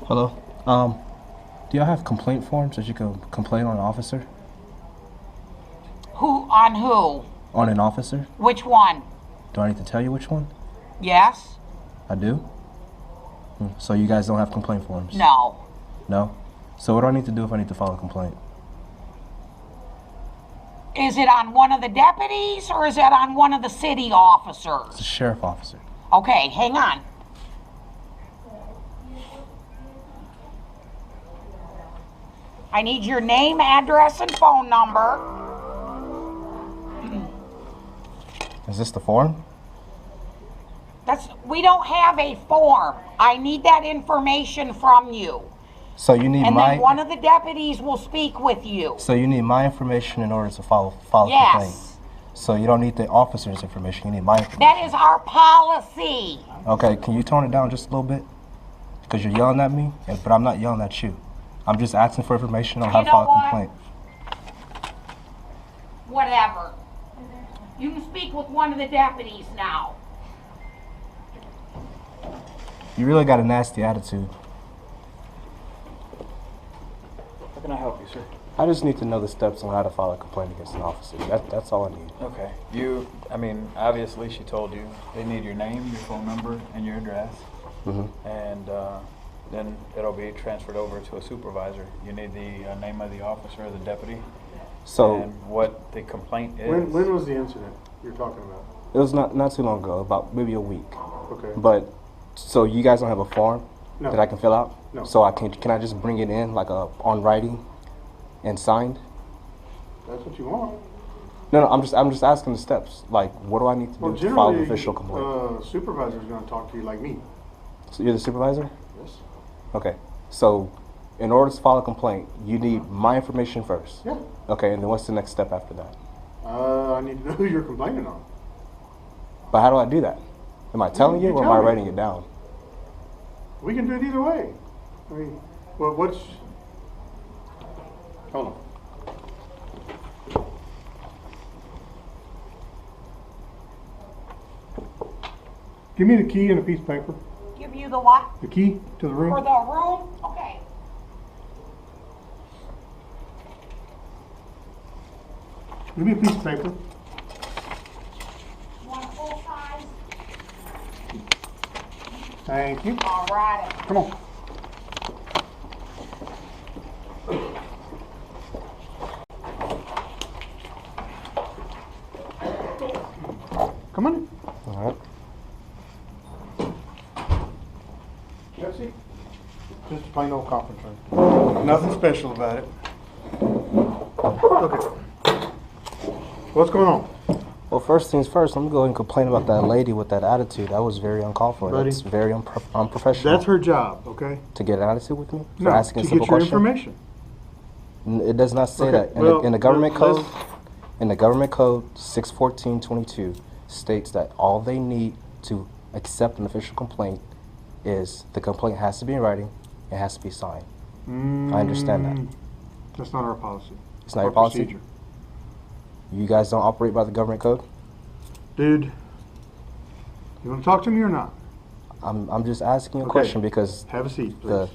Hello. Do y'all have complaint forms that you can complain on an officer? Who on who? On an officer? Which one? Do I need to tell you which one? Yes? I do? So you guys don't have complaint forms? No. No? So what do I need to do if I need to file a complaint? Is it on one of the deputies or is it on one of the city officers? It's a sheriff officer. Okay, hang on. I need your name, address, and phone number. Is this the form? We don't have a form. I need that information from you. So you need and my... then one of the deputies will speak with you. So you need my information in order to file a complaint? Yes. So you don't need the officer's information, you need my information? That is our policy. Okay, can you tone it down just a little bit? Because you're yelling at me, but I'm not yelling at you. I'm just asking for information on how to file a complaint. Whatever. You can speak with one of the deputies now. You really got a nasty attitude. How can I help you, sir? I just need to know the steps on how to file a complaint against an officer. That's all I need. Okay. Obviously she told you they need your name, your phone number, and your address. Mm-hmm. And then it'll be transferred over to a supervisor. You need the name of the officer or the deputy. So, and what the complaint is. When was the incident you're talking about? It was not too long ago, about maybe a week. Okay. But, so you guys don't have a form No. that I can fill out? No. So can I just bring it in like on writing and signed? That's what you want. No, I'm just asking the steps. Like, what do I need to do to file an official complaint? Supervisor's going to talk to you like me. So you're the supervisor? Yes. Okay. So, in order to file a complaint, you need my information first. Yeah. Okay, and then what's the next step after that? I need to know who you're complaining on. But how do I do that? Am I telling you or am I writing it down? We can do it either way. I mean, what's... Hold on. Give me the key and a piece of paper. Give you the what? The key to the room. For the room? Okay. Give me a piece of paper. You want a full size? Thank you. All right. Come on. Come on. All right. Jesse? Just a plain old conference room. Nothing special about it. Okay. What's going on? Well, first things first, let me go ahead and complain about that lady with that attitude. That was very uncalled for. Buddy, that's very unprofessional. That's her job, okay? To get an attitude with me? For No, asking to a simple get your question? information. It does not say Okay, that. well, In the government code, let's- in the government code 61422 states that all they need to accept an official complaint is the complaint has to be in writing, it has to be signed. I understand that. That's not our policy. It's not your policy? Procedure. You guys don't operate by the government code? Dude, you want to talk to me or not? I'm just asking you a Okay. question because Have a seat, please.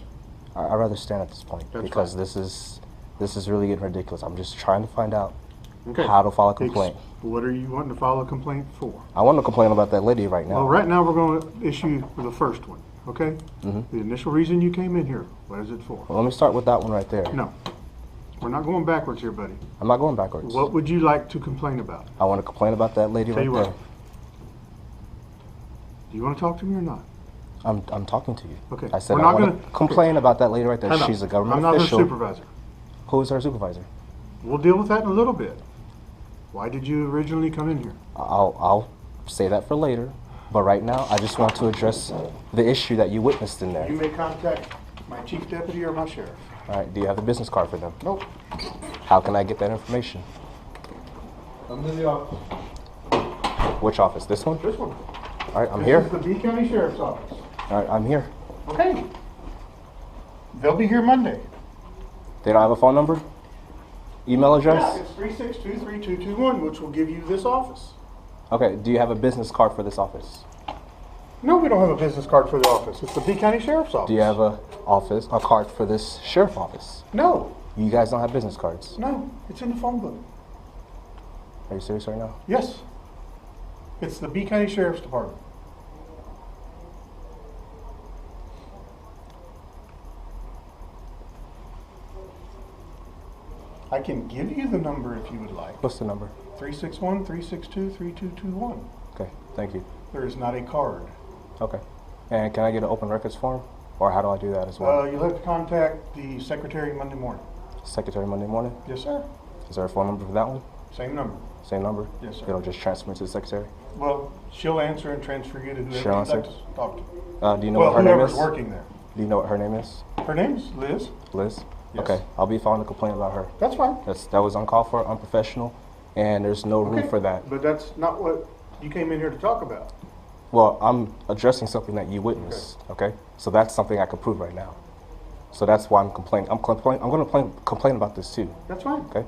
I'd rather stand at this point That's because fine. this is really getting ridiculous. I'm just trying to find out Okay. how to file a complaint. What are you wanting to file a complaint for? I want to complain about that lady right now. Well, right now we're going to issue the first one, okay? Mhm. The initial reason you came in here, what is it for? Well, let me start with that one right there. No. We're not going backwards here, buddy. I'm not going backwards. What would you like to complain about? I want to complain about that lady Tell right you there. what. Do you want to talk to me or not? I'm talking to you. Okay. I said We're I not want gonna- to complain about that lady right there. Time out. She's a government I'm not official. her supervisor. Who is our supervisor? We'll deal with that in a little bit. Why did you originally come in here? I'll say that for later. But right now, I just want to address the issue that you witnessed in there. You may contact my chief deputy or my sheriff. All right. Do you have the business card for them? Nope. How can I get that information? Come to the office. Which office? This one? This one. All right. I'm This here. is the B County Sheriff's Office. All right. I'm here. Okay. They'll be here Monday. They don't have a phone number? Email address? It's 3623221, which will give you this office. Okay. Do you have a business card for this office? No, we don't have a business card for the office. It's the B County Sheriff's Office. Do you have a card for this sheriff office? No, You guys don't have business cards. no, it's in the phone book. Are you serious right now? Yes. It's the B County Sheriff's Department. I can give you the number if you would like. What's the number? 361-362-3221. Okay, thank you. There is not a card. Okay. And can I get an open records form? Or how do I do that as well? You'll have to contact the secretary Monday morning. Secretary Monday morning? Yes, sir. Is there a phone number for that one? Same number. Same number? Yes, sir. It'll just transfer me to the secretary? Well, she'll answer and transfer you to whoever She'll you'd like answer? to talk to. Do you know Well, what her name whoever's is? working there. Do you know what her name is? Her name's Liz. Liz? Yes. Okay, I'll be filing a complaint about her. That's fine. That was uncalled for, unprofessional, and there's no room Okay. for that. But that's not what you came in here to talk about. Well, I'm addressing something that you witnessed, okay? So that's something I can prove right now. So that's why I'm complaining. I'm going to complain about this too, That's fine. okay?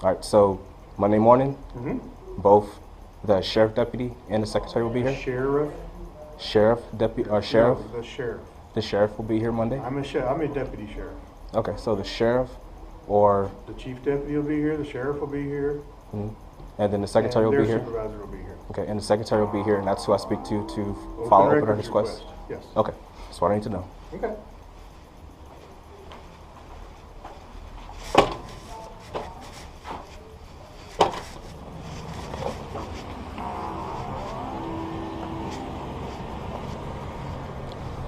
All right, so Monday morning, both the sheriff deputy and the secretary will be here? Sheriff. Sheriff? No, the sheriff. The sheriff will be here Monday? I'm a deputy sheriff. Okay, so the sheriff or, The chief deputy will be here. The sheriff will be here. and then the secretary and will their be here? supervisor will be here. Okay, and the secretary will be here, and that's who I speak to file open records request? Yes. Okay, that's what I need to know. Okay.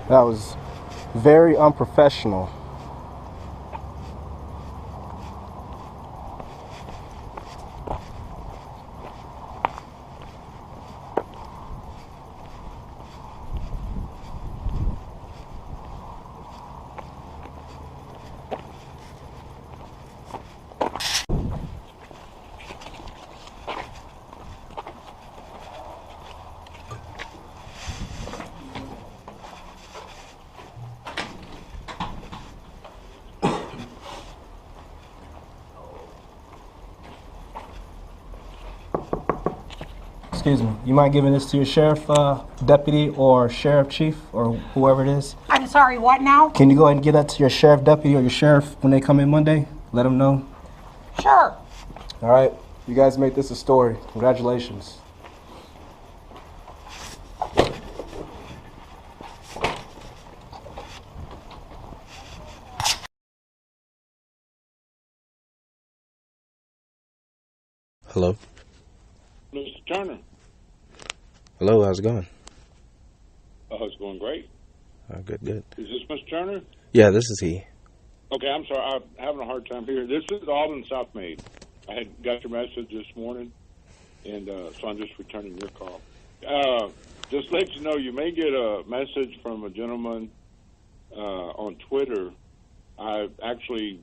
That was very unprofessional. Excuse me, you mind giving this to your sheriff deputy or sheriff chief or whoever it is? I'm sorry, what now? Can you go ahead and give that to your sheriff deputy or your sheriff when they come in Monday? Let them know. Sure. All right, you guys made this a story. Congratulations. Hello. Mr. Turner. Hello, how's it going? Oh, it's going great. Good, good. Is this Mr. Turner? Yeah, this is he. Okay, I'm sorry. I'm having a hard time here. This is Alden Southmaid. I had got your message this morning, and so I'm just returning your call. Just let you know, you may get a message from a gentleman on Twitter. I actually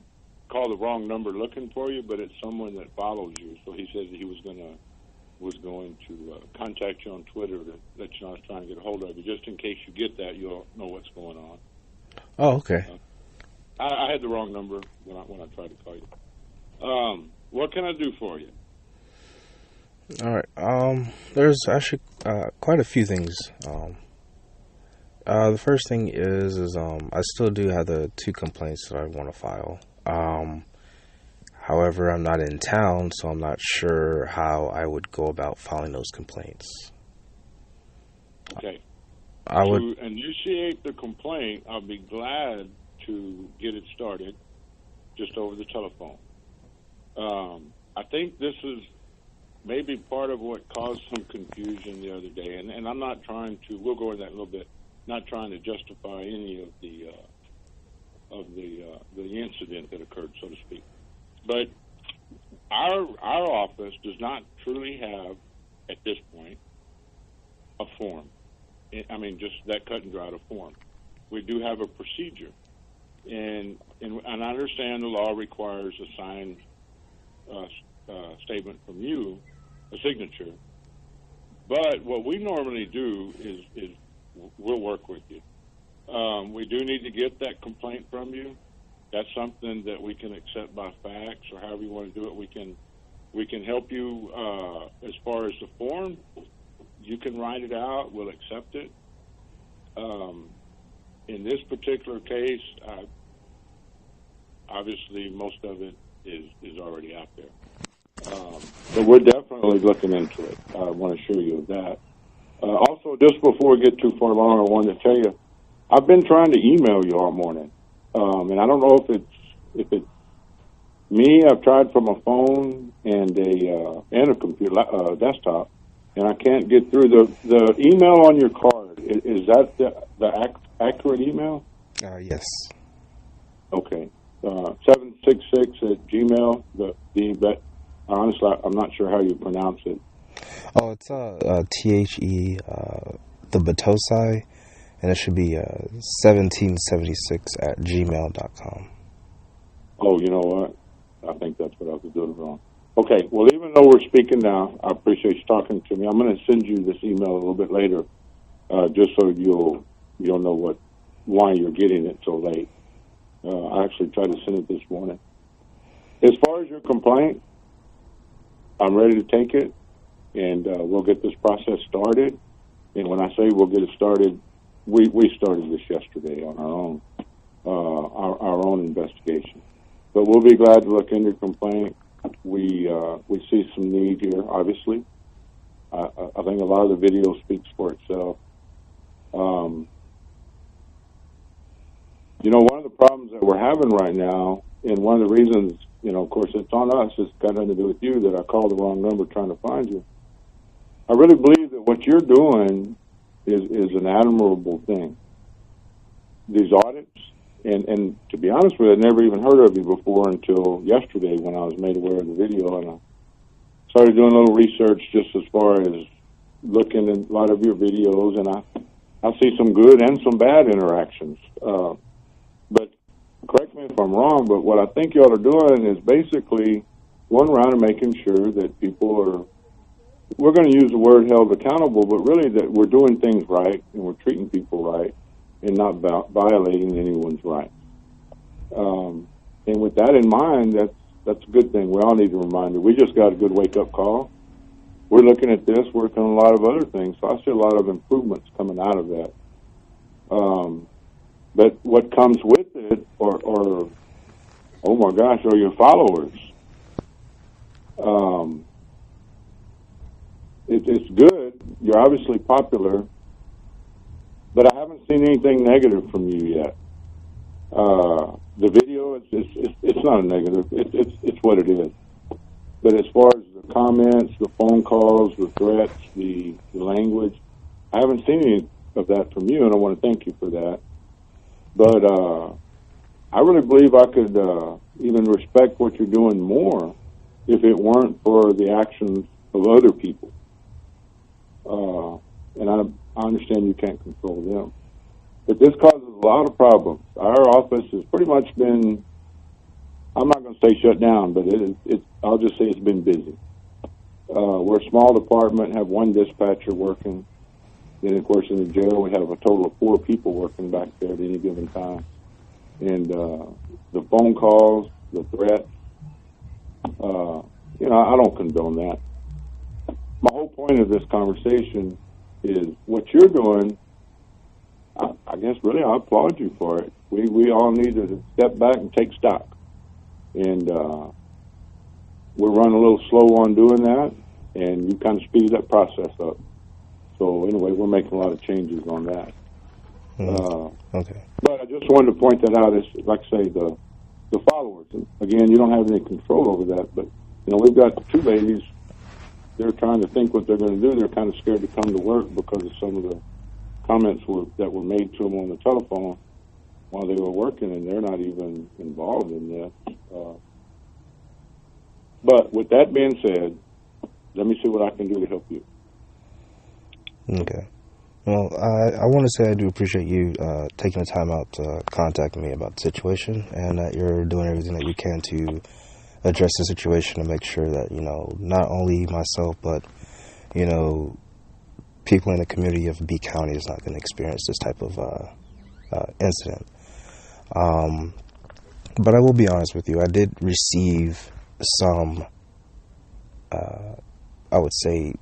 called the wrong number looking for you, but it's someone that follows you. So he said that he was going to contact you on Twitter to let you know I was trying to get a hold of you. Just in case you get that, you'll know what's going on. Oh, okay. I had the wrong number when I tried to call you. What can I do for you? All right. There's actually quite a few things. The first thing is I still do have the 2 complaints that I want to file. However, I'm not in town, so I'm not sure how I would go about filing those complaints. Okay. To initiate the complaint, I'll be glad to get it started just over the telephone. I think this is maybe part of what caused some confusion the other day, and I'm not trying to, we'll go into that in a little bit, not trying to justify any of the incident that occurred, so to speak. But our office does not truly have, at this point, a form. I mean, just that cut and dried a form. We do have a procedure, and I understand the law requires a signed statement from you, a signature. But what we normally do is we'll work with you. We do need to get that complaint from you. That's something that we can accept by fax or however you want to do it. We can help you as far as the form. You can write it out. We'll accept it. In this particular case, obviously most of it is already out there. But we're definitely looking into it. I want to assure you of that. Also, just before we get too far along, I wanted to tell you, I've been trying to email you all morning, and I don't know if it's me. I've tried from a phone and a computer desktop, and I can't get through. The email on your card, is that the accurate email? Yes. Okay. 766 at Gmail. But honestly, I'm not sure how you pronounce it. Oh, it's THE, the Batosai, and it should be 1776 at gmail.com. Oh, you know what? I think that's what I was doing wrong. Okay, well, even though we're speaking now, I appreciate you talking to me. I'm going to send you this email a little bit later, just so you'll know why you're getting it so late. I actually tried to send it this morning. As far as your complaint, I'm ready to take it, and we'll get this process started. And when I say we'll get it started, we started this yesterday on our own investigation. But we'll be glad to look into your complaint. We see some need here, obviously. I think a lot of the video speaks for itself. One of the problems that we're having right now, and one of the reasons, of course, it's on us, it's got nothing to do with you, that I called the wrong number trying to find you. I really believe that what you're doing is an admirable thing. These audits, and to be honest with you, I'd never even heard of you before until yesterday when I was made aware of the video, and I started doing a little research just as far as looking at a lot of your videos, and I see some good and some bad interactions. But correct me if I'm wrong, but what I think y'all are doing is basically going around and making sure that people are, we're going to use the word held accountable, but really that we're doing things right and we're treating people right and not violating anyone's rights. And with that in mind, that's a good thing. We all need a reminder. We just got a good wake-up call. We're looking at this, working on a lot of other things, so I see a lot of improvements coming out of that. But what comes with it, or oh my gosh, are your followers. It's good. You're obviously popular, but I haven't seen anything negative from you yet. The video, it's not a negative. It's what it is. But as far as the comments, the phone calls, the threats, the language, I haven't seen any of that from you, and I want to thank you for that. But I really believe I could even respect what you're doing more if it weren't for the actions of other people. And I understand you can't control them. But this causes a lot of problems. Our office has pretty much been, I'm not going to say shut down, but I'll just say it's been busy. We're a small department, have one dispatcher working. Then, of course, in the jail, we have a total of 4 people working back there at any given time. And the phone calls, the threats, I don't condone that. My whole point of this conversation is what you're doing. I guess really I applaud you for it. We all need to step back and take stock. And we're running a little slow on doing that, and you kind of speed that process up. So anyway, we're making a lot of changes on that. Okay. But I just wanted to point that out as, like I say, the followers. And again, you don't have any control over that, but we've got 2 ladies. They're trying to think what they're going to do. They're kind of scared to come to work because of some of the comments that were made to them on the telephone while they were working, and they're not even involved in this. But with that being said, let me see what I can do to help you. Okay. Well, I want to say I do appreciate you taking the time out to contact me about the situation, and that you're doing everything that you can to address the situation and make sure that, not only myself, but, people in the community of B County is not going to experience this type of incident. But I will be honest with you, I did receive some, I would say,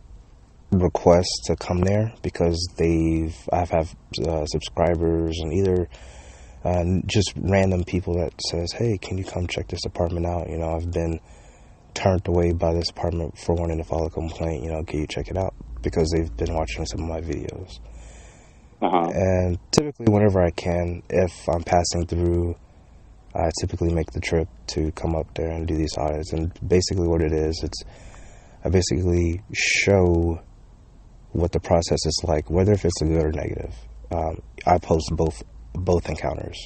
requests to come there because I've had subscribers and either just random people that says, hey, can you come check this apartment out? You know, I've been turned away by this apartment for wanting to file a complaint. You know, can you check it out? Because they've been watching some of my videos. And typically whenever I can, if I'm passing through, I typically make the trip to come up there and do these audits. And basically what it is, I basically show what the process is like, whether if it's a good or negative. I post both encounters.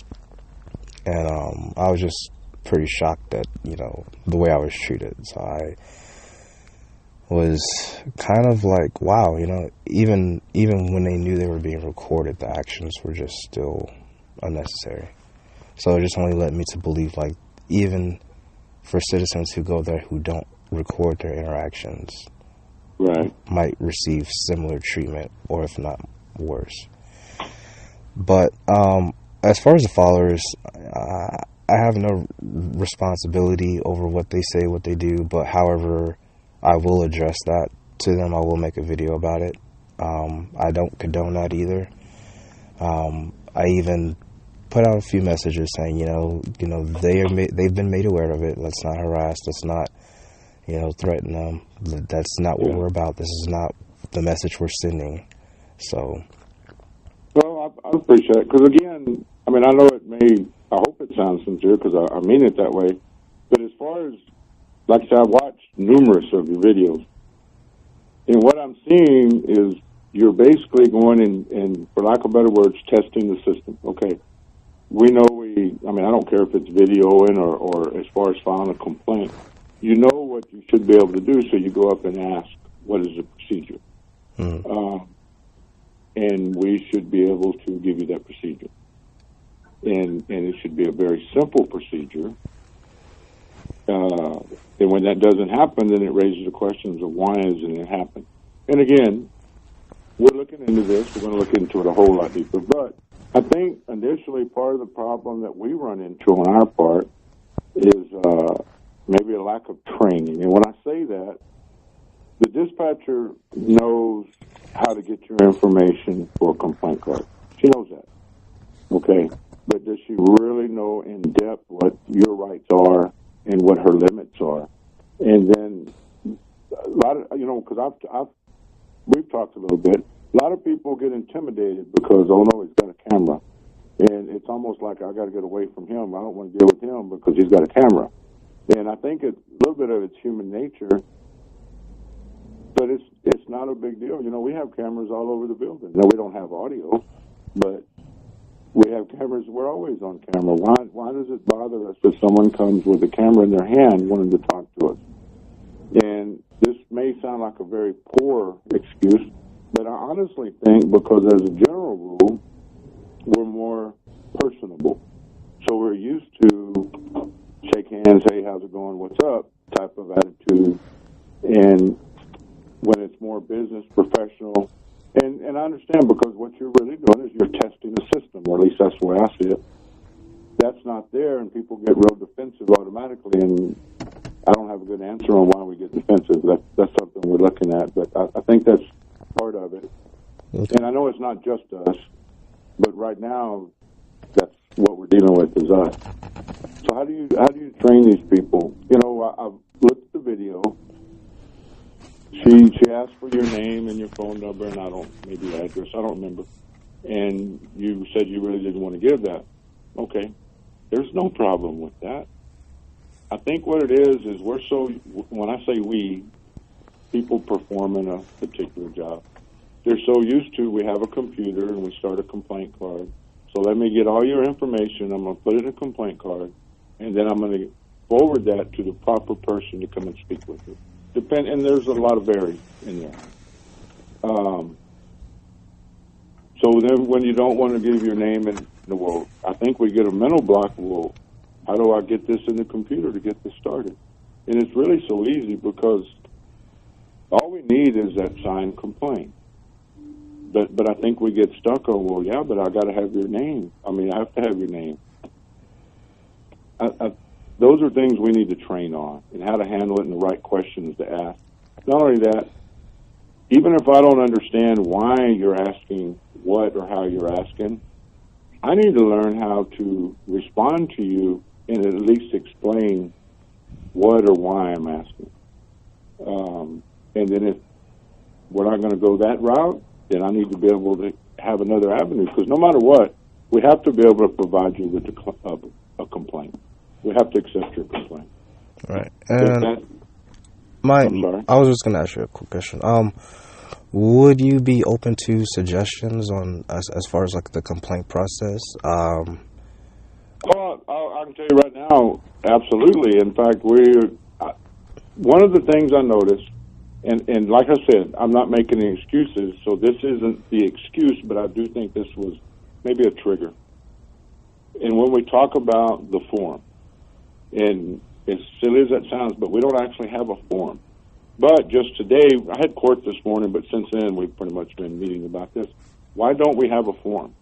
And I was just pretty shocked at, you know, the way I was treated. So I was kind of like, wow, you know, even when they knew they were being recorded, the actions were just still unnecessary. So it just only led me to believe, like, even for citizens who go there who don't record their interactions, might receive similar treatment, or if not worse. But as far as the followers, I have no responsibility over what they say, what they do, but however, I will address that to them. I will make a video about it. I don't condone that either. I even put out a few messages saying, you know, they've been made aware of it. Let's not harass. Let's not, you know, threaten them. That's not what we're about. This is not the message we're sending. So. Well, I appreciate it because again, I mean, I know it may. I hope it sounds sincere because I mean it that way. But as far as, like I said, I've watched numerous of your videos, and what I'm seeing is you're basically going and for lack of better words, testing the system. Okay. We know I mean, I don't care if it's videoing or as far as filing a complaint. You know what you should be able to do, so you go up and ask, what is the procedure? And we should be able to give you that procedure. And it should be a very simple procedure. And when that doesn't happen, then it raises the questions of why isn't it happen? And again, we're looking into this. We're going to look into it a whole lot deeper. But I think initially part of the problem that we run into on our part is maybe a lack of training. And when I say that, the dispatcher knows how to get your information for a complaint card. She knows that. Okay. But does she really know in depth what your rights are and what her limits are? And then a lot of, you know, because we've talked a little bit, a lot of people get intimidated because, oh no, he's got a camera. And it's almost like I got to get away from him. I don't want to deal with him because he's got a camera. And I think a little bit of it's human nature, but it's not a big deal. You know, we have cameras all over the building. Now, we don't have audio, but we have cameras. We're always on camera. Why does it bother us if someone comes with a camera in their hand wanting to talk to us? And this may sound like a very poor excuse, but I honestly think because as a general rule, we're more personable. So we're used to shake hands, hey, how's it going, what's up, type of attitude. And when it's more business, professional, and I understand because what you're really doing is you're testing the system, or at least that's the way I see it. That's not there, and people get real defensive automatically, and I don't have a good answer on why we get defensive. That's something we're looking at, but I think that's part of it. Okay. And I know it's not just us, but right now, that's what we're dealing with is us. So how do you train these people? You know, I've looked at the video. She asked for your name and your phone number, and maybe your address, I don't remember. And you said you really didn't want to give that. Okay. There's no problem with that. I think what it is we're so, when I say we, people performing a particular job, they're so used to, we have a computer and we start a complaint card. So let me get all your information. I'm going to put it in a complaint card, and then I'm going to forward that to the proper person to come and speak with you. And there's a lot of vary in there. So then when you don't want to give your name, well, I think we get a mental block. Well, how do I get this in the computer to get this started? And it's really so easy because all we need is that signed complaint. But I think we get stuck on, well, yeah, but I got to have your name. I mean, I have to have your name. Those are things we need to train on and how to handle it and the right questions to ask. Not only that, even if I don't understand why you're asking what or how you're asking, I need to learn how to respond to you and at least explain what or why I'm asking. And then if we're not going to go that route, then I need to be able to have another avenue, because no matter what, we have to be able to provide you with a complaint. We have to accept your complaint. Right. I'm sorry. I was just going to ask you a quick question. Would you be open to suggestions on as far as like the complaint process? Well, I can tell you right now, absolutely. In fact, one of the things I noticed, and like I said, I'm not making any excuses, so this isn't the excuse, but I do think this was maybe a trigger. And when we talk about the form, and as silly as that sounds, but we don't actually have a form. But just today, I had court this morning, but since then we've pretty much been meeting about this. Why don't we have a form?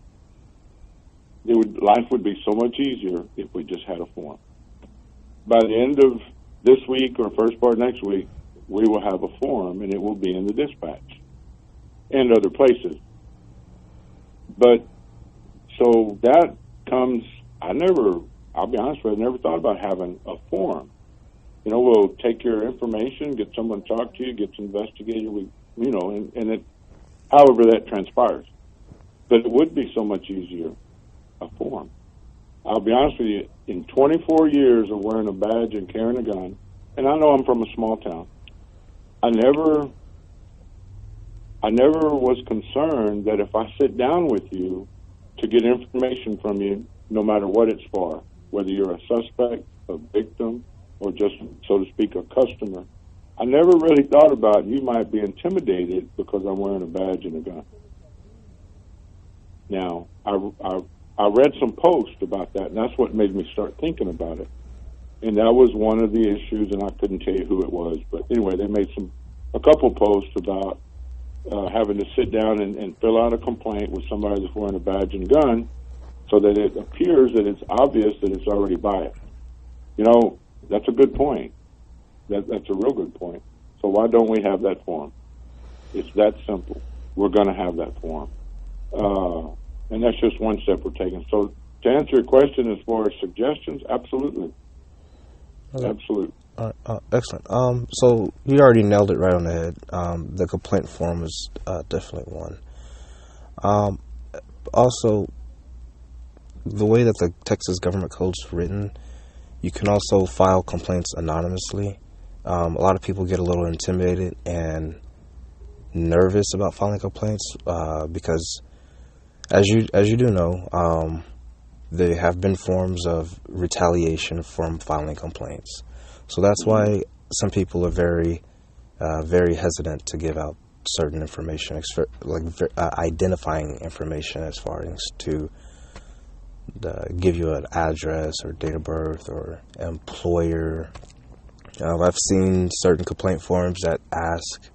Life would be so much easier if we just had a form. By the end of this week or first part next week, we will have a form, and it will be in the dispatch and other places. But so that comes, I'll be honest with you, I never thought about having a form. You know, we'll take your information, get someone to talk to you, get investigated, and it, however that transpires. But it would be so much easier, a form. I'll be honest with you, in 24 years of wearing a badge and carrying a gun, and I know I'm from a small town, I never was concerned that if I sit down with you to get information from you, no matter what it's for, whether you're a suspect, a victim, or just, so to speak, a customer, I never really thought about you might be intimidated because I'm wearing a badge and a gun. Now, I read some posts about that, and that's what made me start thinking about it. And that was one of the issues, and I couldn't tell you who it was. But anyway, they made a couple posts about having to sit down and fill out a complaint with somebody that's wearing a badge and gun so that it appears that it's obvious that it's already biased. You know, that's a good point. That's a real good point. So why don't we have that form? It's that simple. We're going to have that form. And that's just one step we're taking. So to answer your question as far as suggestions, absolutely. Okay. Absolutely. Excellent. So you already nailed it right on the head. The complaint form is definitely one. Also, the way that the Texas government code's written, you can also file complaints anonymously. A lot of people get a little intimidated and nervous about filing complaints because, as you do know, there have been forms of retaliation from filing complaints. So that's why some people are very hesitant to give out certain information, like identifying information as far as to give you an address or date of birth or employer. I've seen certain complaint forms that ask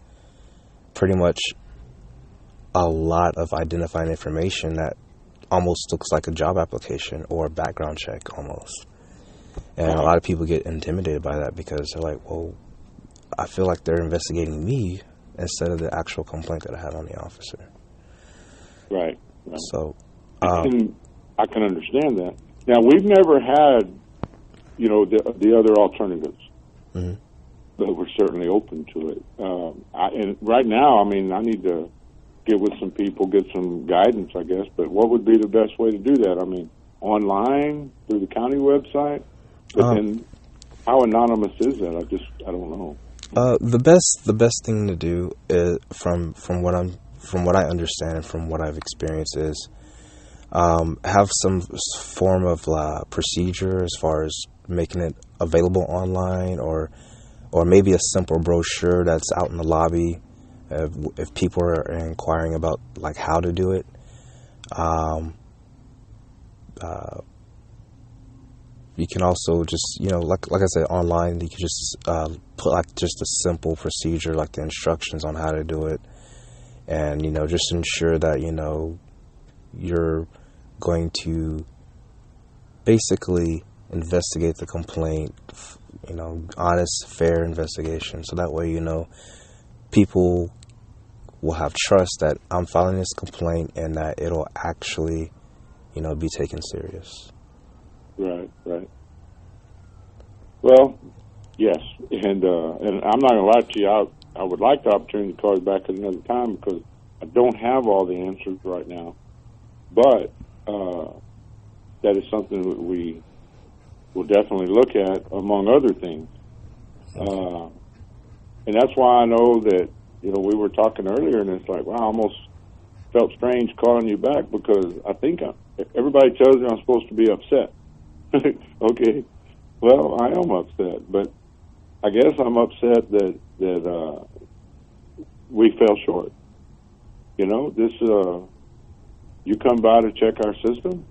pretty much a lot of identifying information that almost looks like a job application or a background check almost. And a lot of people get intimidated by that because they're like, well, I feel like they're investigating me instead of the actual complaint that I had on the officer. Right. So I can understand that. Now, we've never had, the other alternatives. Mm-hmm. But we're certainly open to it. And right now, I need to get with some people, get some guidance, I guess. But what would be the best way to do that? Online, through the county website? But then how anonymous is that? I don't know. The best thing to do is, from what I understand and from what I've experienced, is have some form of procedure as far as making it available online, or maybe a simple brochure that's out in the lobby if people are inquiring about like how to do it. You can also just, like I said, online, you can just put like just a simple procedure, like the instructions on how to do it. And, just ensure that, you're going to basically investigate the complaint, honest, fair investigation. So that way, people will have trust that I'm filing this complaint and that it'll actually, be taken serious. Right. Well, yes, and I'm not gonna lie to you. I would like the opportunity to call you back at another time because I don't have all the answers right now. But that is something that we will definitely look at, among other things. And that's why I know that, we were talking earlier, and it's like, wow, I almost felt strange calling you back because I think everybody tells me I'm supposed to be upset. Okay, well, I am upset, but I guess I'm upset that we fell short. You come by to check our system,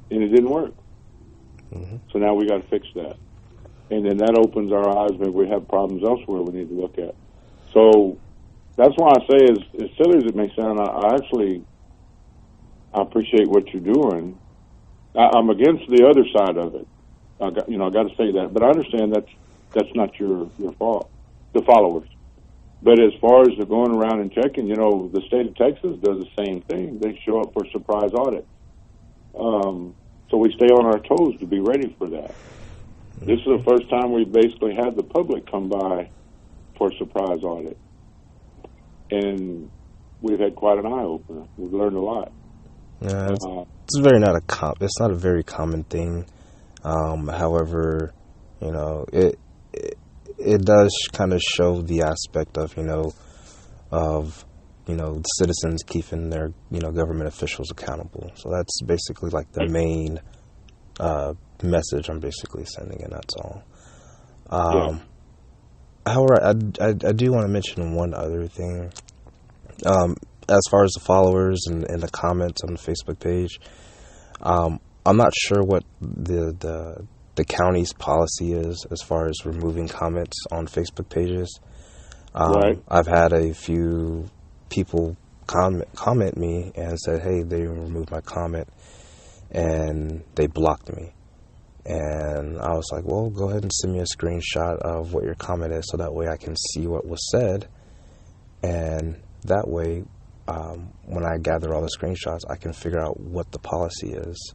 and it didn't work. Mm-hmm. So now we got to fix that. And then that opens our eyes. Maybe we have problems elsewhere we need to look at. So that's why I say, as silly as it may sound, I appreciate what you're doing. I'm against the other side of it. I got to say that. But I understand that's not your fault, the followers. But as far as the going around and checking, the state of Texas does the same thing. They show up for surprise audits. So we stay on our toes to be ready for that. This is the first time we've basically had the public come by for a surprise audit. And we've had quite an eye-opener. We've learned a lot. Yeah, it's it's not a very common thing. However, it does kind of show the aspect of, citizens keeping their, government officials accountable. So that's basically like the main message I'm basically sending, and that's all. However, I do want to mention one other thing. As far as the followers and the comments on the Facebook page, I'm not sure what the county's policy is as far as removing comments on Facebook pages. Right. I've had a few people comment me and said, hey, they removed my comment and they blocked me. And I was like, well, go ahead and send me a screenshot of what your comment is so that way I can see what was said. And that way, when I gather all the screenshots, I can figure out what the policy is.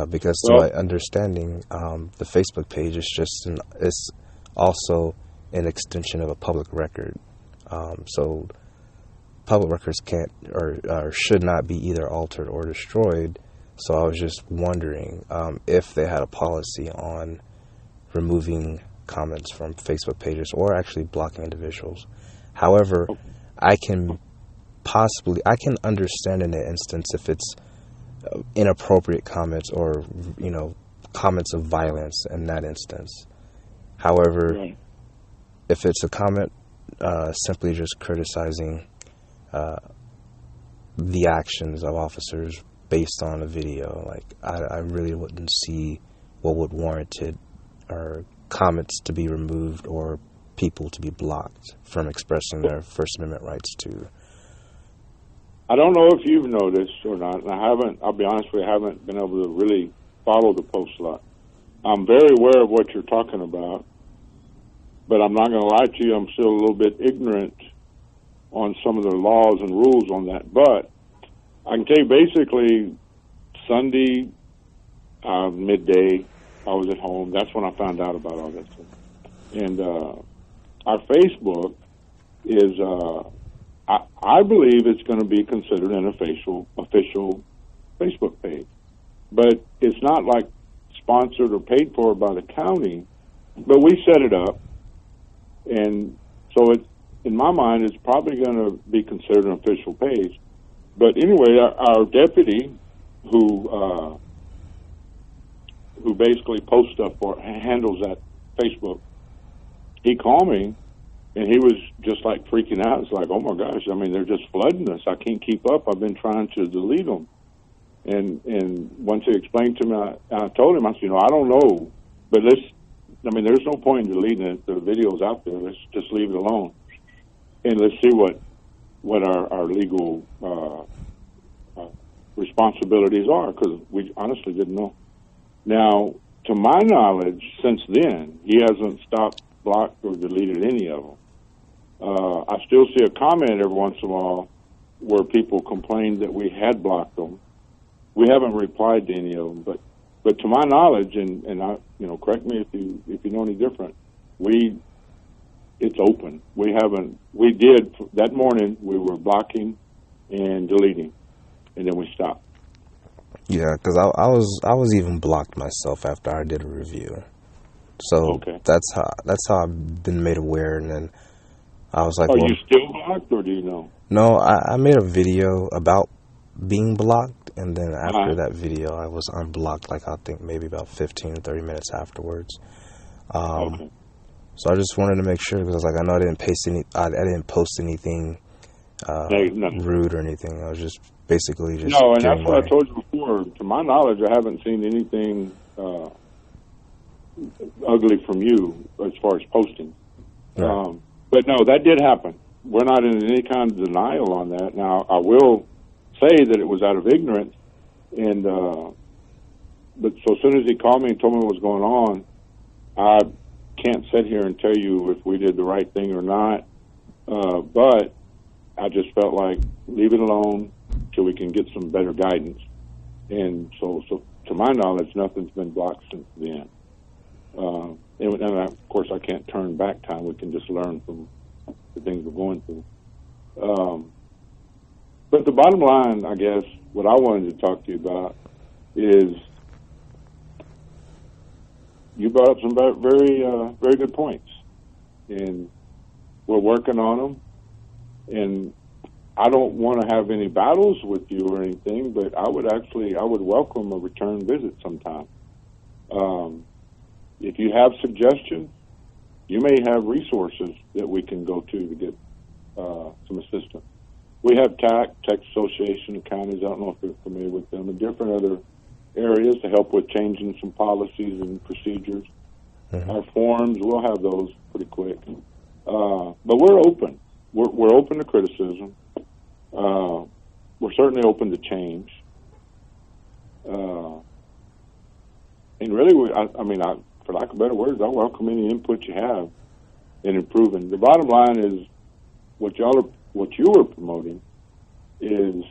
Because to my understanding, the Facebook page is it's also an extension of a public record. So public records can't or should not be either altered or destroyed. So I was just wondering if they had a policy on removing comments from Facebook pages or actually blocking individuals. However, I can understand in an instance if it's inappropriate comments or, comments of violence in that instance. However, if it's a comment simply just criticizing the actions of officers based on a video, like I really wouldn't see what would warrant it or comments to be removed or people to be blocked from expressing their First Amendment rights to. I don't know if you've noticed or not, and I'll be honest with you, I haven't been able to really follow the post a lot. I'm very aware of what you're talking about, but I'm not going to lie to you, I'm still a little bit ignorant on some of the laws and rules on that. But I can tell you basically Sunday, midday, I was at home. That's when I found out about all that stuff. And our Facebook is, I believe it's going to be considered an official Facebook page. But it's not like sponsored or paid for by the county, but we set it up. And so in my mind, it's probably going to be considered an official page. But anyway, our deputy, who basically posts stuff handles that Facebook, he called me, and he was just like freaking out. It's like, oh my gosh, I mean, they're just flooding us. I can't keep up. I've been trying to delete them. And once he explained to me, I told him, I said, I don't know, but there's no point in deleting it. The video's out there. Let's just leave it alone. And let's see what our legal responsibilities are, because we honestly didn't know. Now, to my knowledge, since then, he hasn't stopped, blocked, or deleted any of them. I still see a comment every once in a while where people complained that we had blocked them. We haven't replied to any of them, but to my knowledge, and I, correct me if you know any different, it's open. We did that morning. We were blocking and deleting, and then we stopped. Yeah, because I was even blocked myself after I did a review. So Okay. that's how I've been made aware, and then I was like, Are well, you still blocked, or do you know? no, I made a video about being blocked, and then after that video, I was unblocked, like I think maybe about 15 or 30 minutes afterwards. Okay. So I just wanted to make sure, because I was like, I know I didn't post anything rude or anything. I was just basically just No, and that's giving what I told you before. To my knowledge, I haven't seen anything ugly from you as far as posting. Right. But no, that did happen. We're not in any kind of denial on that. Now, I will say that it was out of ignorance, and but so as soon as he called me and told me what was going on, I can't sit here and tell you if we did the right thing or not. But I just felt like leave it alone till we can get some better guidance. And so to my knowledge, nothing's been blocked since then. And of course, I can't turn back time. We can just learn from the things we're going through. But the bottom line, I guess, what I wanted to talk to you about is you brought up some very, very good points, and we're working on them. And I don't want to have any battles with you or anything, but I would welcome a return visit sometime. If you have suggestions, you may have resources that we can go to get some assistance. We have TAC, Texas Association of Counties. I don't know if you're familiar with them, and different other areas to help with changing some policies and procedures. Mm-hmm. Our forms, we'll have those pretty quick. But we're open. We're open to criticism. We're certainly open to change. And really, for lack of better words, I welcome any input you have in improving. The bottom line is what you are promoting is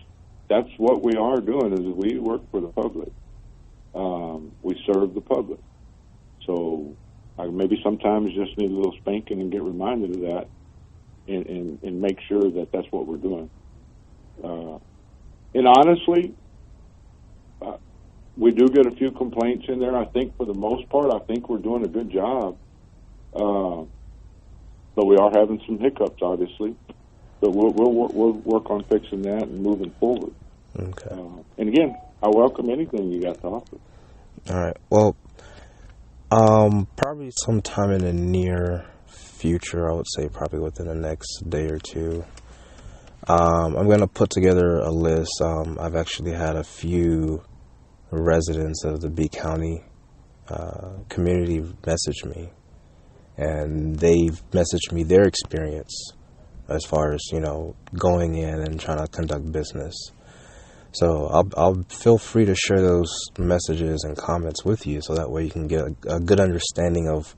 that's what we are doing. Is we work for the public. We serve the public. So maybe sometimes you just need a little spanking and get reminded of that, and make sure that that's what we're doing. And honestly, we do get a few complaints in there. I think for the most part, I think we're doing a good job. But we are having some hiccups, obviously. But we'll work on fixing that and moving forward. Okay. And again, I welcome anything you got to offer. All right. Well, probably sometime in the near future, I would say probably within the next day or two, I'm going to put together a list. I've actually had a few residents of the B County community message me, and they've messaged me their experience as far as, going in and trying to conduct business. So I'll feel free to share those messages and comments with you, so that way you can get a good understanding of,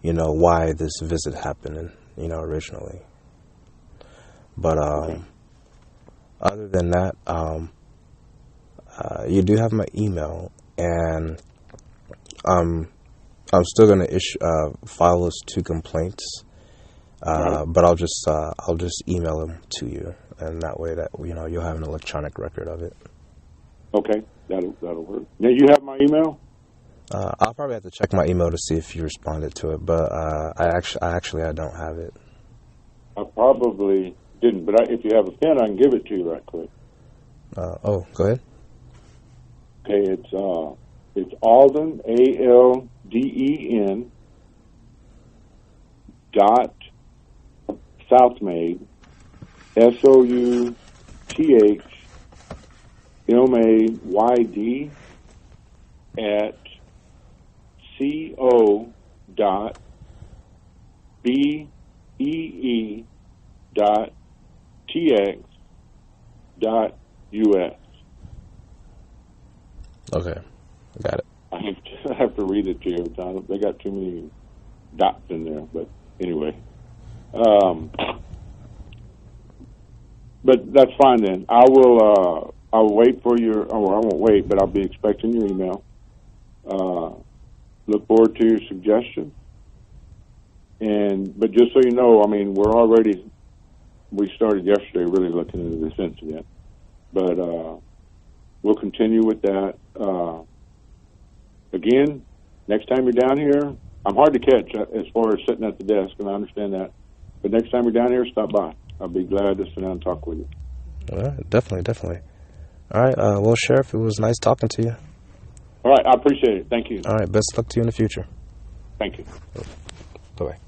why this visit happened, originally. But other than that, you do have my email, and I'm still gonna file those 2 complaints, but I'll just email them to you, and that way that you'll have an electronic record of it. Okay, that'll work. Now you have my email. I'll probably have to check my email to see if you responded to it, but I don't have it. I probably didn't, but if you have a pen, I can give it to you right quick. Go ahead. Okay, it's Alden, ALDEN, dot Southmaid, SOUTHMAYD, at co.bee.tx.us. Okay, got it. I have to read it to you every time. They got too many dots in there, but anyway. But that's fine then. I'll wait for your, or I won't wait, but I'll be expecting your email. Look forward to your suggestion. But just so you know, I mean, we started yesterday really looking into this incident. But we'll continue with that. Again, next time you're down here, I'm hard to catch as far as sitting at the desk, and I understand that. But next time you're down here, stop by. I'll be glad to sit down and talk with you. All right, definitely. All right, well, Sheriff, it was nice talking to you. All right, I appreciate it. Thank you. All right, best luck to you in the future. Thank you. Bye-bye.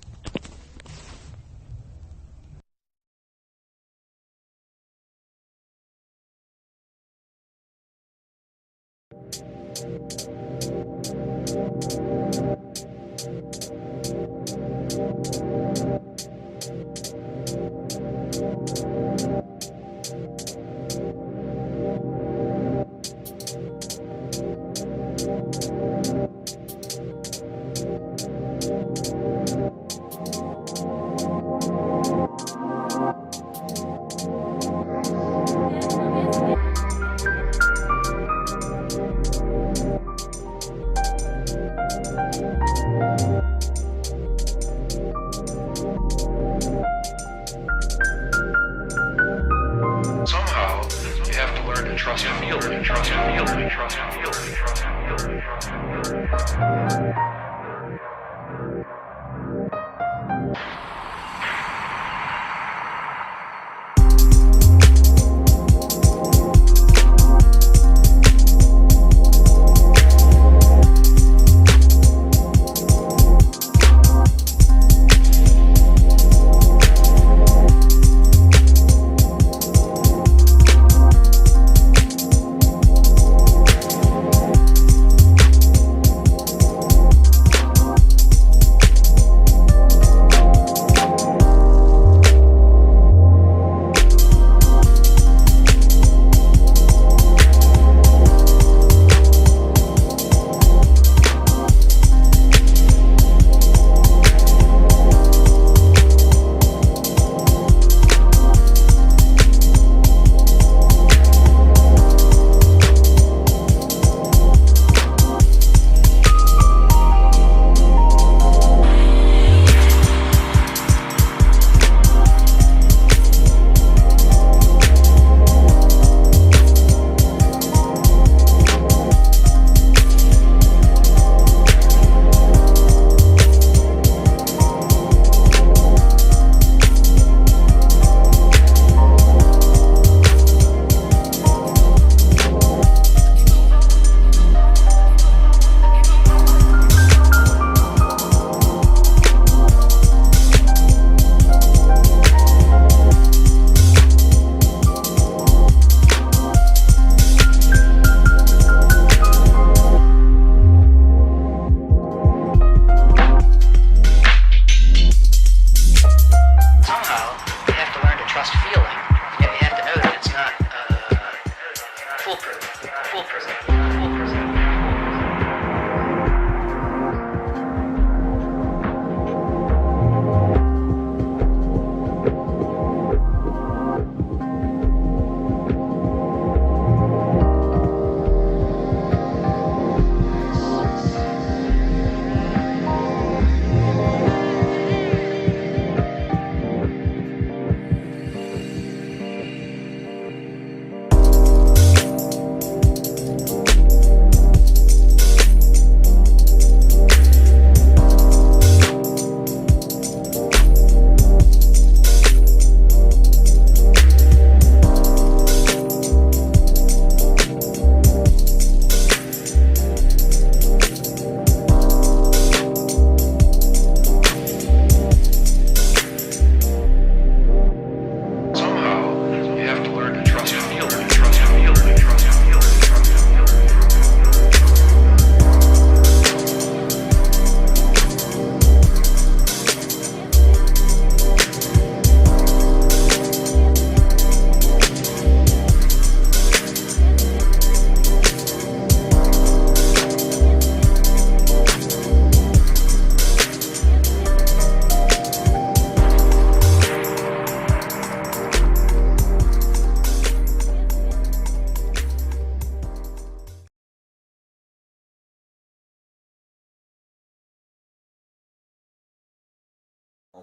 Somehow, you have to learn to trust and feel it, trust and feel it, trust and feel it, trust and feel it, trust and feel it.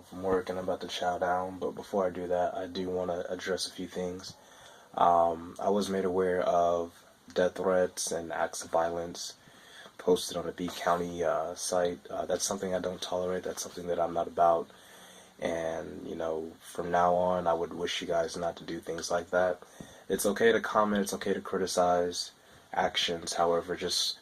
from work and I'm about to chow down, but before I do that, I do want to address a few things. I was made aware of death threats and acts of violence posted on the B County site. That's something I don't tolerate. That's something that I'm not about. And, you know, from now on, I would wish you guys not to do things like that. It's okay to comment, it's okay to criticize actions, however, just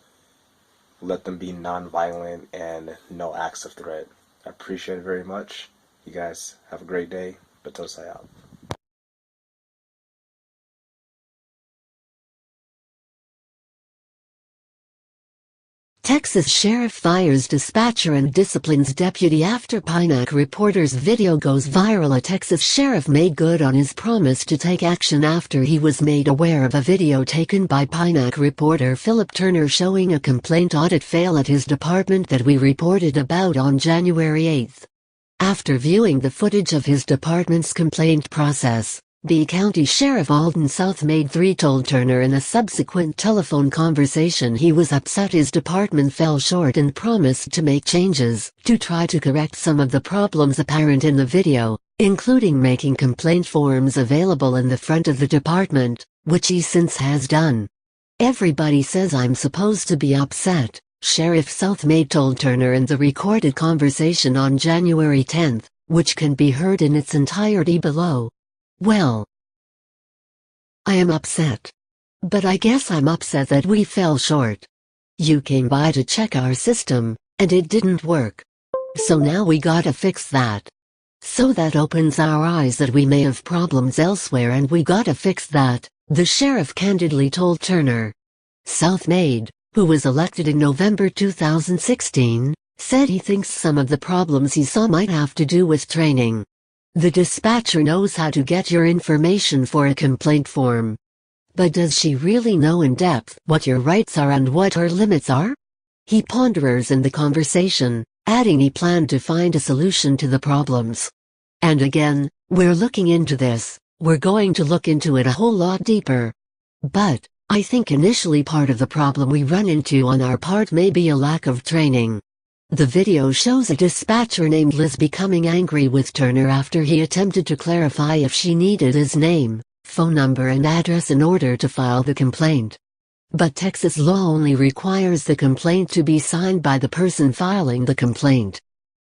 let them be non-violent and no acts of threat. I appreciate it very much. You guys have a great day. Batosai out. Texas Sheriff fires dispatcher and disciplines deputy after PUNTA reporter's video goes viral. A Texas sheriff made good on his promise to take action after he was made aware of a video taken by PUNTA reporter Philip Turner showing a complaint audit fail at his department that we reported about on January 8. After viewing the footage of his department's complaint process, B County Sheriff Alden South Maid III told Turner in a subsequent telephone conversation he was upset his department fell short and promised to make changes to try to correct some of the problems apparent in the video, including making complaint forms available in the front of the department, which he since has done. "Everybody says I'm supposed to be upset," Sheriff South Maid told Turner in the recorded conversation on January 10, which can be heard in its entirety below. "Well, I am upset. But I guess I'm upset that we fell short. You came by to check our system, and it didn't work. So now we gotta fix that. So that opens our eyes that we may have problems elsewhere and we gotta fix that," the sheriff candidly told Turner. South Maid, who was elected in November 2016, said he thinks some of the problems he saw might have to do with training. "The dispatcher knows how to get your information for a complaint form. But does she really know in depth what your rights are and what her limits are?" He ponders in the conversation, adding he planned to find a solution to the problems. "And again, we're looking into this, we're going to look into it a whole lot deeper. But I think initially part of the problem we run into on our part may be a lack of training." The video shows a dispatcher named Liz becoming angry with Turner after he attempted to clarify if she needed his name, phone number and address in order to file the complaint. But Texas law only requires the complaint to be signed by the person filing the complaint.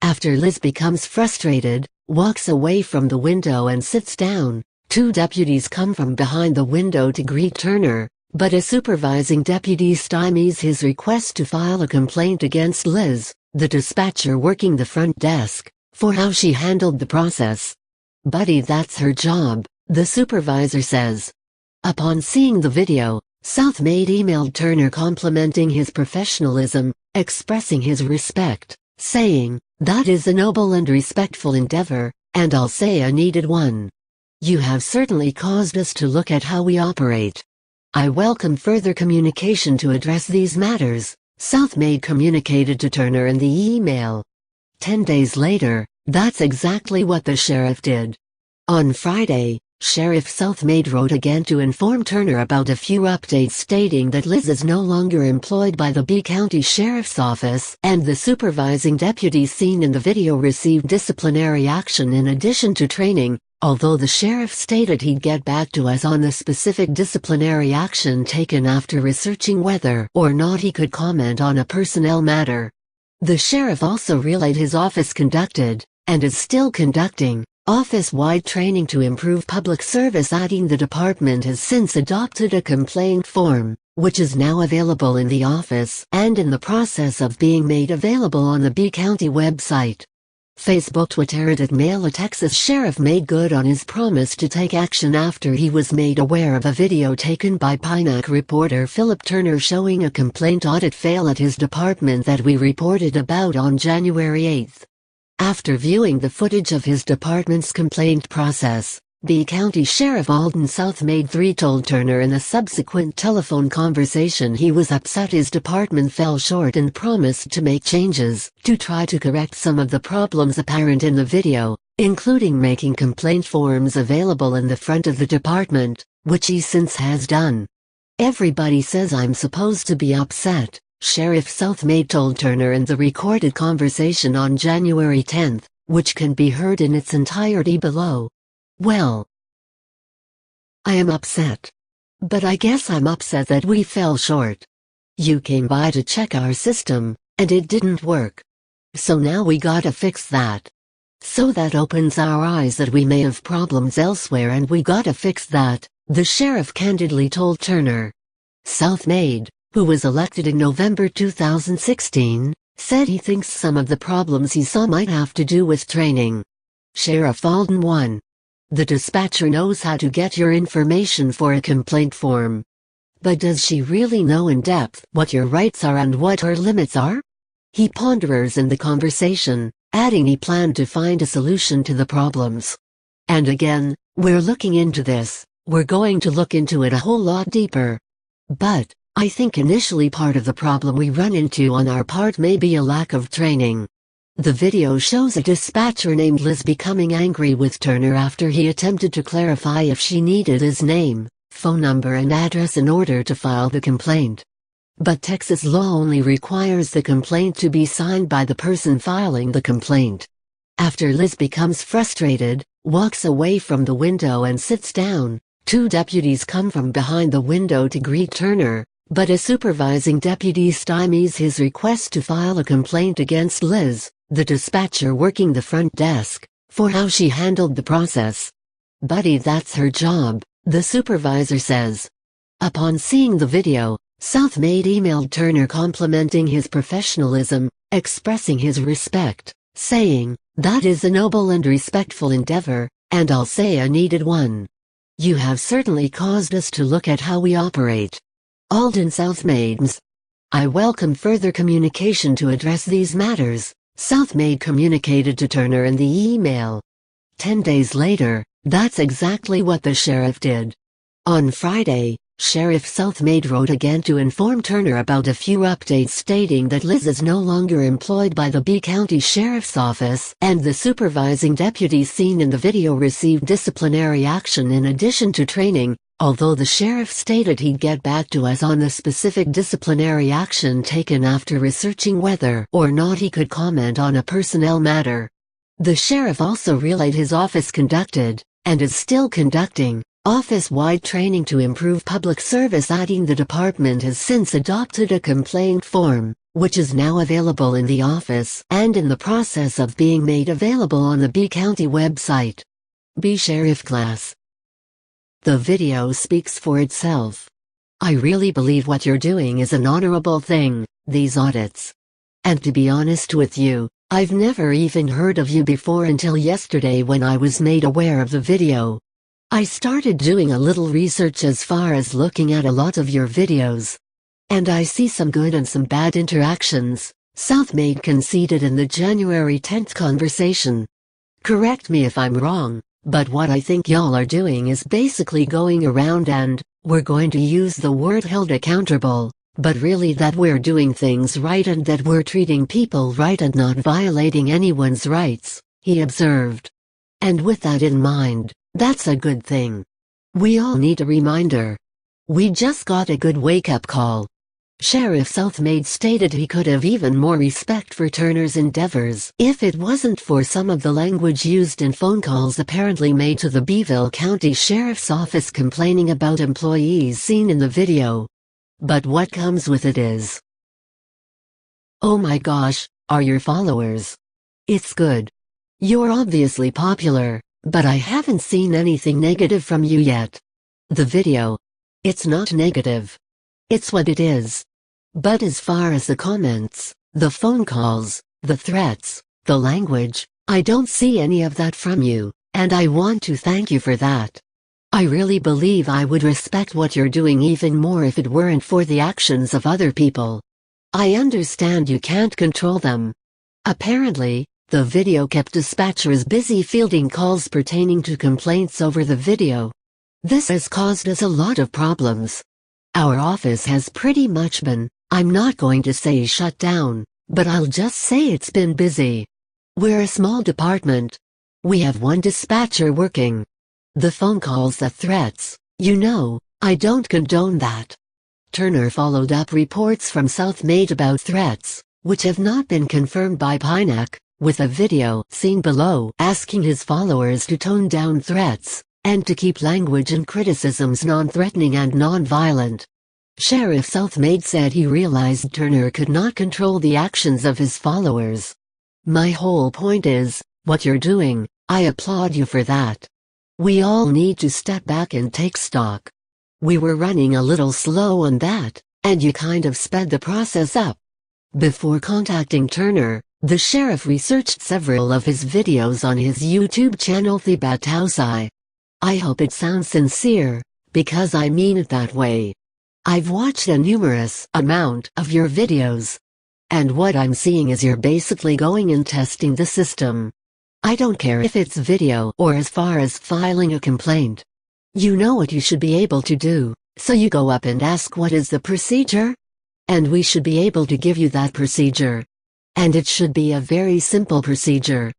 After Liz becomes frustrated, walks away from the window and sits down, two deputies come from behind the window to greet Turner, but a supervising deputy stymies his request to file a complaint against Liz, the dispatcher working the front desk, for how she handled the process. "Buddy, that's her job," the supervisor says. Upon seeing the video, South Maid emailed Turner complimenting his professionalism, expressing his respect, saying, "That is a noble and respectful endeavor, and I'll say a needed one. You have certainly caused us to look at how we operate. I welcome further communication to address these matters," South Maid communicated to Turner in the email. 10 days later, that's exactly what the sheriff did. On Friday, Sheriff South Maid wrote again to inform Turner about a few updates stating that Liz is no longer employed by the B County Sheriff's Office and the supervising deputy seen in the video received disciplinary action in addition to training, although the sheriff stated he'd get back to us on the specific disciplinary action taken after researching whether or not he could comment on a personnel matter. The sheriff also relayed his office conducted, and is still conducting, office-wide training to improve public service, adding the department has since adopted a complaint form, which is now available in the office and in the process of being made available on the B County website. Facebook tweeted at Mail: "A Texas sheriff made good on his promise to take action after he was made aware of a video taken by PUNTA reporter Philip Turner showing a complaint audit fail at his department that we reported about on January 8. After viewing the footage of his department's complaint process, B County Sheriff Alden South Maid III told Turner in a subsequent telephone conversation he was upset his department fell short and promised to make changes to try to correct some of the problems apparent in the video, including making complaint forms available in the front of the department, which he since has done. "Everybody says I'm supposed to be upset," Sheriff South Maid told Turner in the recorded conversation on January 10, which can be heard in its entirety below. Well, I am upset. But I guess I'm upset that we fell short. You came by to check our system, and it didn't work. So now we gotta fix that. So that opens our eyes that we may have problems elsewhere and we gotta fix that, the sheriff candidly told Turner. South Maid, who was elected in November 2016, said he thinks some of the problems he saw might have to do with training. Sheriff Alden 1. The dispatcher knows how to get your information for a complaint form. But does she really know in depth what your rights are and what her limits are? He ponders in the conversation, adding he planned to find a solution to the problems. And again, we're looking into this, we're going to look into it a whole lot deeper. But, I think initially part of the problem we run into on our part may be a lack of training. The video shows a dispatcher named Liz becoming angry with Turner after he attempted to clarify if she needed his name, phone number and address in order to file the complaint. But Texas law only requires the complaint to be signed by the person filing the complaint. After Liz becomes frustrated, walks away from the window and sits down, 2 deputies come from behind the window to greet Turner, but a supervising deputy stymies his request to file a complaint against Liz, the dispatcher working the front desk, for how she handled the process. "Buddy, that's her job," the supervisor says. Upon seeing the video, South Maid emailed Turner complimenting his professionalism, expressing his respect, saying, "That is a noble and respectful endeavor, and I'll say a needed one. You have certainly caused us to look at how we operate." Alden South Maids. "I welcome further communication to address these matters," South Maid communicated to Turner in the email. 10 days later, that's exactly what the sheriff did. On Friday, Sheriff South Maid wrote again to inform Turner about a few updates stating that Liz is no longer employed by the B County Sheriff's Office and the supervising deputy seen in the video received disciplinary action in addition to training, although the sheriff stated he'd get back to us on the specific disciplinary action taken after researching whether or not he could comment on a personnel matter. The sheriff also relayed his office conducted, and is still conducting, office-wide training to improve public service, adding the department has since adopted a complaint form, which is now available in the office and in the process of being made available on the B County website. B Sheriff Class. The video speaks for itself. I really believe what you're doing is an honorable thing, these audits. And to be honest with you, I've never even heard of you before until yesterday when I was made aware of the video. I started doing a little research as far as looking at a lot of your videos. And I see some good and some bad interactions, South Maid conceded in the January 10th conversation. Correct me if I'm wrong, but what I think y'all are doing is basically going around and, we're going to use the word held accountable, but really that we're doing things right and that we're treating people right and not violating anyone's rights, he observed. And with that in mind, that's a good thing. We all need a reminder. We just got a good wake-up call. Sheriff South Maid stated he could have even more respect for Turner's endeavors if it wasn't for some of the language used in phone calls apparently made to the Beeville County Sheriff's Office complaining about employees seen in the video. But what comes with it is, "Oh my gosh, are your followers? It's good. You're obviously popular, but I haven't seen anything negative from you yet." The video. It's not negative. It's what it is. But as far as the comments, the phone calls, the threats, the language, I don't see any of that from you, and I want to thank you for that. I really believe I would respect what you're doing even more if it weren't for the actions of other people. I understand you can't control them. Apparently, the video kept dispatchers busy fielding calls pertaining to complaints over the video. This has caused us a lot of problems. Our office has pretty much been, I'm not going to say shut down, but I'll just say it's been busy. We're a small department. We have one dispatcher working. The phone calls, the threats, I don't condone that. Turner followed up reports from South Maid about threats, which have not been confirmed by PINAC, with a video seen below asking his followers to tone down threats and to keep language and criticisms non-threatening and non-violent. Sheriff Southmaid said he realized Turner could not control the actions of his followers. "My whole point is, what you're doing, I applaud you for that. We all need to step back and take stock. We were running a little slow on that, and you kind of sped the process up." Before contacting Turner, the sheriff researched several of his videos on his YouTube channel COPWATCH TCH. "I hope it sounds sincere, because I mean it that way. I've watched a numerous amount of your videos. And what I'm seeing is you're basically going and testing the system. I don't care if it's video or as far as filing a complaint. You know what you should be able to do, so you go up and ask what is the procedure? And we should be able to give you that procedure. And it should be a very simple procedure.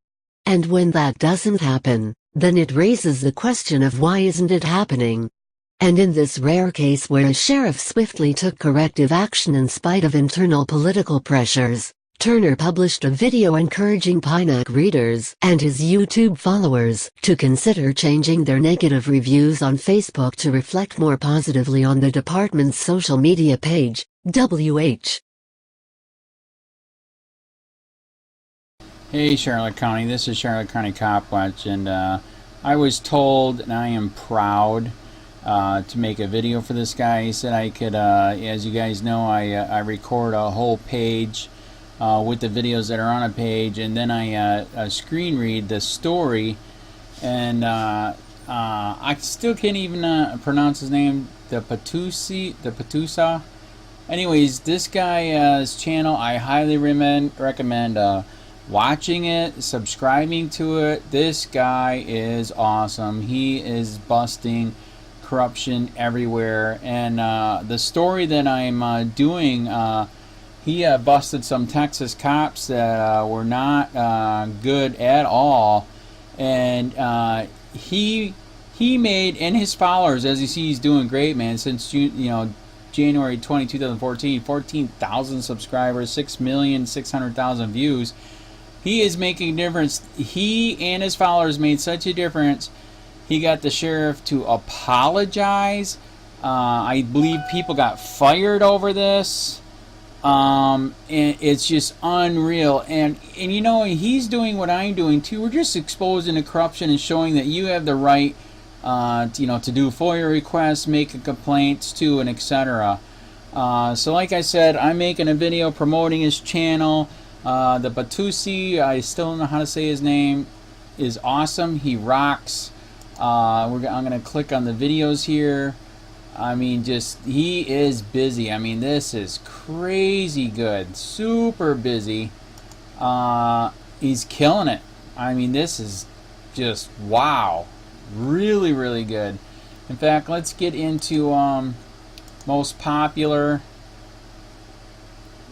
And when that doesn't happen, then it raises the question of why isn't it happening? And in this rare case where a sheriff swiftly took corrective action in spite of internal political pressures, Turner published a video encouraging PUNTA readers and his YouTube followers to consider changing their negative reviews on Facebook to reflect more positively on the department's social media page, WH. Hey Charlotte County, this is Charlotte County COPWATCH, and I was told, and I am proud, to make a video for this guy. He said I could, as you guys know, I record a whole page with the videos that are on a page, and then I screen read the story, and I still can't even pronounce his name, the Patusa. Anyways, this guy's channel, I highly recommend watching it, subscribing to it. This guy is awesome. He is busting corruption everywhere, and the story that I'm doing, he busted some Texas cops that were not good at all, and he made, and his followers, as you see, he's doing great, man. Since January 20, 2014, 14,000 subscribers, 6,600,000 views. He is making a difference. He and his followers made such a difference. He got the sheriff to apologize. I believe people got fired over this. And it's just unreal. And he's doing what I'm doing too. We're just exposing the corruption and showing that you have the right, to do FOIA requests, make complaints too, and etc. So like I said, I'm making a video promoting his channel. The Batusi, I still don't know how to say his name, is awesome. He rocks. I'm going to click on the videos here. I mean, he is busy. I mean, this is crazy good. Super busy. He's killing it. I mean, this is just wow. Really, really good. In fact, let's get into most popular.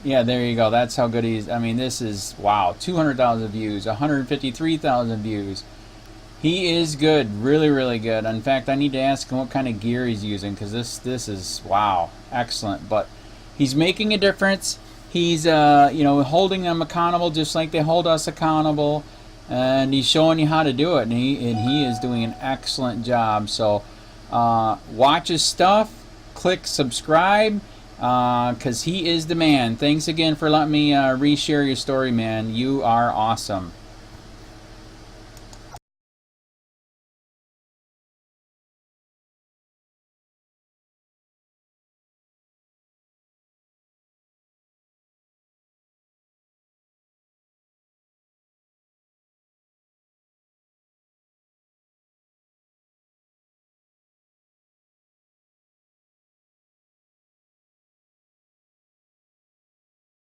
Yeah, there you go. That's how good he is. I mean, this is, wow, 200,000 views, 153,000 views. He is good, really, really good. In fact, I need to ask him what kind of gear he's using, because this is, wow, excellent. But he's making a difference. He's, holding them accountable just like they hold us accountable. And he's showing you how to do it. And he is doing an excellent job. So, watch his stuff. Click subscribe. Because he is the man. Thanks again for letting me reshare your story, man. You are awesome.